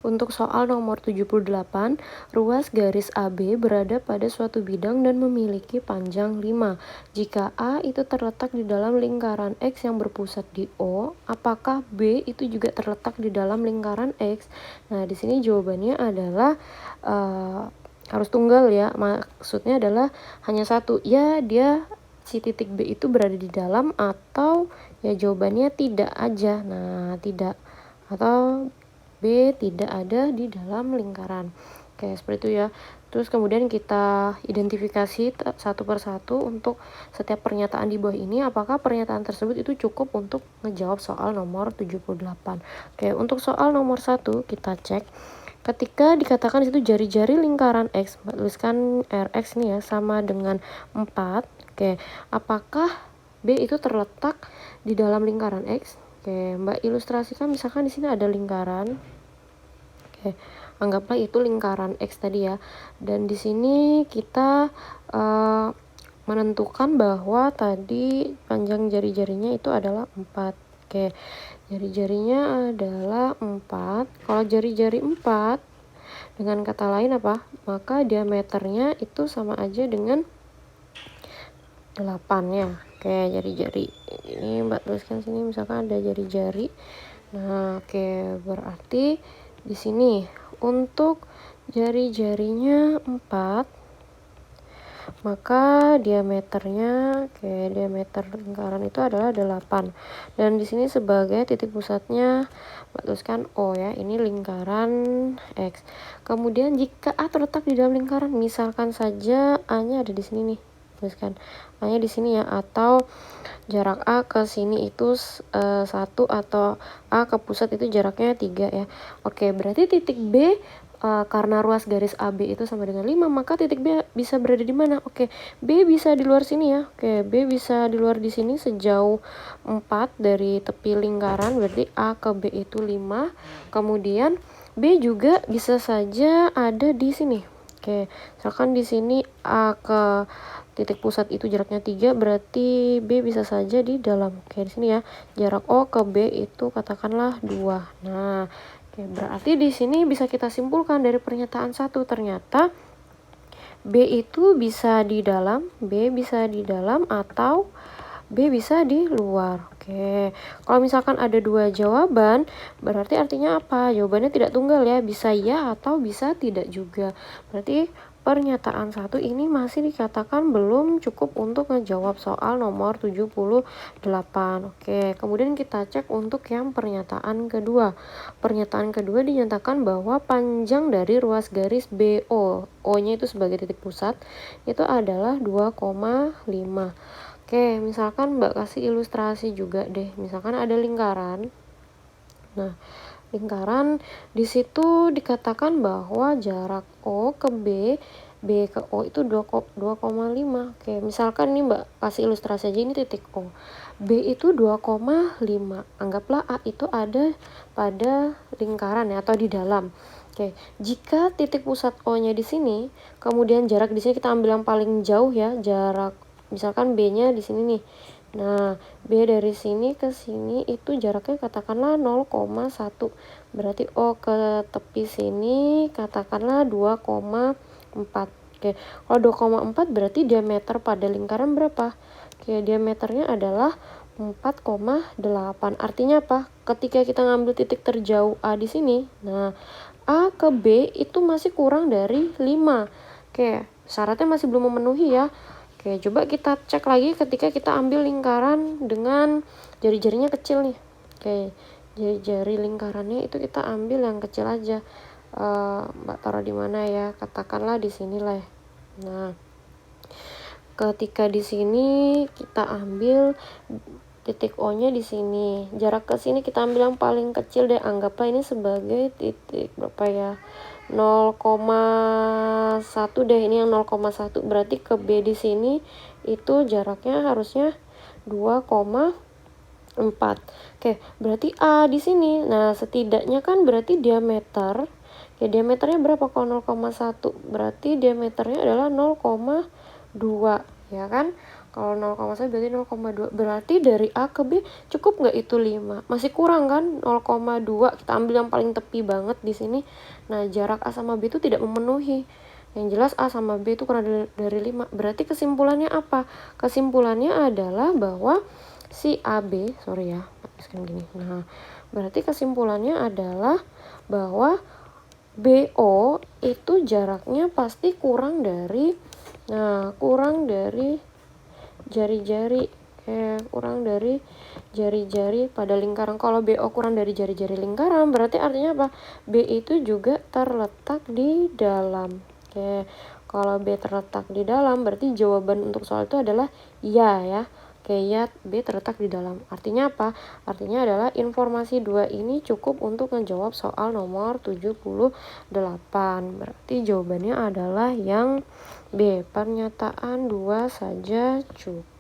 Untuk soal nomor 78, ruas garis AB berada pada suatu bidang dan memiliki panjang 5. Jika A itu terletak di dalam lingkaran X yang berpusat di O, apakah B itu juga terletak di dalam lingkaran X? Nah, di sini jawabannya adalah harus tunggal ya. Maksudnya adalah hanya satu. Ya, si titik B itu berada di dalam, atau ya jawabannya tidak aja. Nah, tidak. Atau B tidak ada di dalam lingkaran. Oke, seperti itu ya. Terus kemudian kita identifikasi satu persatu untuk setiap pernyataan di bawah ini, apakah pernyataan tersebut itu cukup untuk ngejawab soal nomor 78. Oke, untuk soal nomor 1 kita cek. Ketika dikatakan di situ jari-jari lingkaran X, tuliskan Rx nih ya, sama dengan 4. Oke, apakah B itu terletak di dalam lingkaran X? Oke, Mbak ilustrasikan, misalkan di sini ada lingkaran. Oke, anggaplah itu lingkaran X tadi ya. Dan di sini kita menentukan bahwa tadi panjang jari-jarinya itu adalah 4. Oke, jari-jarinya adalah 4. Kalau jari-jari 4, dengan kata lain apa? Maka diameternya itu sama aja dengan 8 ya. Oke, jari-jari. Ini Mbak tuliskan sini, misalkan ada jari-jari. Nah, oke, berarti di sini untuk jari-jarinya 4, maka diameternya, diameter lingkaran itu adalah 8. Dan di sini sebagai titik pusatnya Mbak tuliskan O ya, ini lingkaran X. Kemudian jika A terletak di dalam lingkaran, misalkan saja A-nya ada di sini nih. Tuliskan A-nya di sini ya, atau jarak A ke sini itu 1, atau A ke pusat itu jaraknya 3 ya. Oke, berarti titik B karena ruas garis AB itu sama dengan 5, maka titik B bisa berada di mana? Oke, B bisa di luar sini ya. Oke, B bisa di luar di sini sejauh 4 dari tepi lingkaran, berarti A ke B itu 5. Kemudian B juga bisa saja ada di sini. Oke, misalkan di sini A ke titik pusat itu jaraknya 3, berarti B bisa saja di dalam. Oke, di sini ya, jarak O ke B itu katakanlah 2. Nah, oke, berarti di sini bisa kita simpulkan dari pernyataan 1, ternyata B itu bisa di dalam, B bisa di dalam, atau B bisa di luar. Oke, kalau misalkan ada 2 jawaban, berarti artinya apa? Jawabannya tidak tunggal ya, bisa ya atau bisa tidak juga. Berarti pernyataan 1 ini masih dikatakan belum cukup untuk ngejawab soal nomor 78. Oke, kemudian kita cek untuk yang pernyataan kedua. Pernyataan kedua dinyatakan bahwa panjang dari ruas garis BO, O-nya itu sebagai titik pusat, itu adalah 2,5. Oke, misalkan Mbak kasih ilustrasi juga deh. Misalkan ada lingkaran. Nah, lingkaran di situ dikatakan bahwa jarak O ke B, B ke O itu 2,5. Oke, misalkan nih Mbak kasih ilustrasi aja, ini titik O. B itu 2,5. Anggaplah A itu ada pada lingkaran ya, atau di dalam. Oke, jika titik pusat O-nya di sini, kemudian jarak di sini kita ambil yang paling jauh ya, jarak misalkan B-nya di sini nih. Nah, B dari sini ke sini itu jaraknya katakanlah 0,1. Berarti O ke tepi sini katakanlah 2,4. Oke, kalau 2,4 berarti diameter pada lingkaran berapa? Oke, diameternya adalah 4,8. Artinya apa? Ketika kita ngambil titik terjauh A di sini, nah A ke B itu masih kurang dari 5. Oke, syaratnya masih belum memenuhi ya. Oke, coba kita cek lagi ketika kita ambil lingkaran dengan jari-jarinya kecil nih. Oke, jari-jari lingkarannya itu kita ambil yang kecil aja. Mbak taruh di mana ya? Katakanlah di sini lah. Nah, ketika di sini kita ambil titik O-nya di sini. Jarak ke sini kita ambil yang paling kecil deh. Anggaplah ini sebagai titik berapa ya? 0,1 deh, ini yang 0,1. Berarti ke B di sini itu jaraknya harusnya 2,4. Oke, berarti A di sini. Nah, setidaknya kan berarti diameter. Ya, diameternya berapa kalau 0,1? Berarti diameternya adalah 0,2, ya kan? Kalau 0,1 berarti 0,2. Berarti dari A ke B cukup nggak itu 5? Masih kurang kan 0,2. Kita ambil yang paling tepi banget di sini. Nah, jarak A sama B itu tidak memenuhi. Yang jelas A sama B itu kurang dari 5. Berarti kesimpulannya apa? Kesimpulannya adalah bahwa si AB, sorry ya, gini. Nah, berarti kesimpulannya adalah bahwa BO itu jaraknya pasti kurang dari jari-jari, kurang dari jari-jari pada lingkaran. Kalau BO kurang dari jari-jari lingkaran, berarti artinya apa? B itu juga terletak di dalam. Kalau B terletak di dalam, berarti jawaban untuk soal itu adalah iya ya. Ya, B terletak di dalam. Artinya apa? Artinya adalah informasi 2 ini cukup untuk menjawab soal nomor 78. Berarti jawabannya adalah yang B. Pernyataan 2 saja cukup.